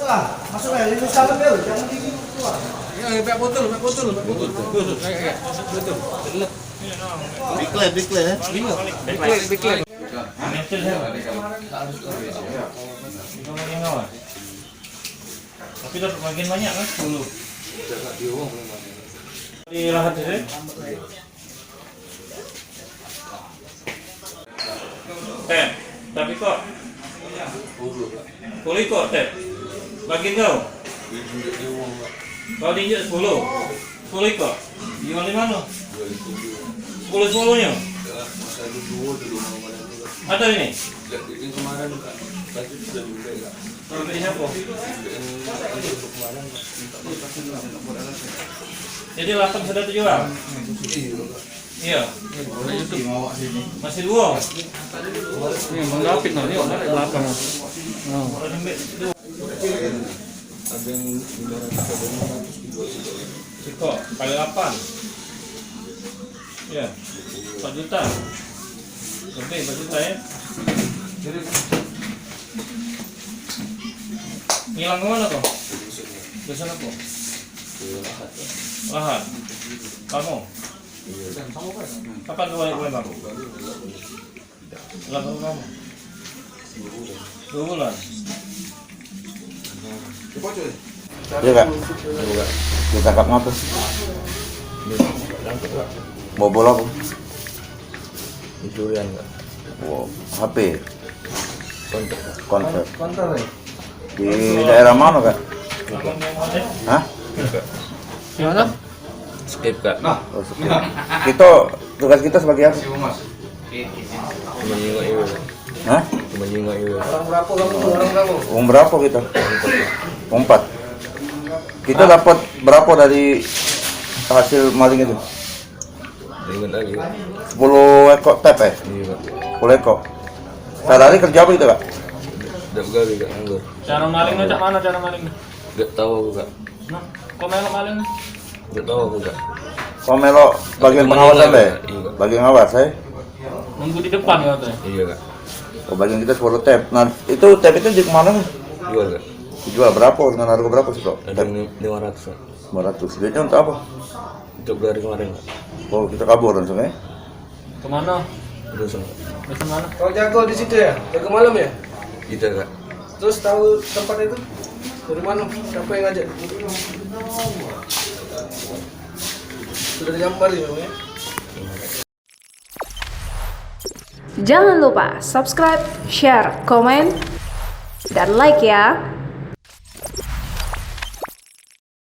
Masuk ya, ini salah bel, jangan gigi keluar. Ya, pakai botol. Betul. Biklet ya. Biklet. Tapi dapat bagian banyak kan? 10. Di lahat ini. Tapi kok 10 ikut teh. Bagian kau. Kau diinjak 10. 10 ikut. Gimana di mana? 10-10-nya. Ada ini? Kalau beli siapa? Jadi 8 sudah terjual? Iya. Masih 2? Ini menggapit nanti, 8. Ciko, kali 8. Ya, 4 juta. Lebih 4 juta ya. Ngilang kemana kok? Ke sana kok? Lahan. Kamu? Kapan kembali ke Lembang? Lahan kamu? 2 bulan. Iya kak. Ditangkap ngapa? Bawa bola apa? Pencurian kak. Wow, HP. Konter. Konter ya? Di daerah mana kak? Hah? Gimana? Skip kak. Oh, kita tugas kita sebagai apa? Menyinggung ibu. Hah? Menyinggung ibu. Orang berapa kamu? Orang berapa? Uang berapa kita? 4. Kita dapat berapa dari hasil maling itu? Ingat lagi. 10 ekor tep ya? Iya kak. 10 ekor. Sehari kerja apa kita kak? Udah begawi kak anggur. Cara maling macam mana cara maling? Gak tahu aku kak. Nah, kok melok maling? Gak tahu aku kak. Kau melok bagian pengawasan deh? Iya. Bagian ngawas ya? Nunggu di depan katanya. Iya kak. Oh, bagian kita 10 tep. Nah, itu tep itu di kemana nih? Jual kak. Dijual berapa? Dengan harga berapa sih kok? Ada 500 kak. 500. Duitnya untuk apa? Untuk dari kemarin kak. Oh, kita kabur langsung ya? Kemana? Terus kak. Ke mana? Kau jago di situ ya? Jago malam ya? Kita kak. Terus tahu tempat itu? Dari mana? Siapa yang ngajak? Sudah digambar ya memang ya? Jangan lupa subscribe, share, komen, dan like ya.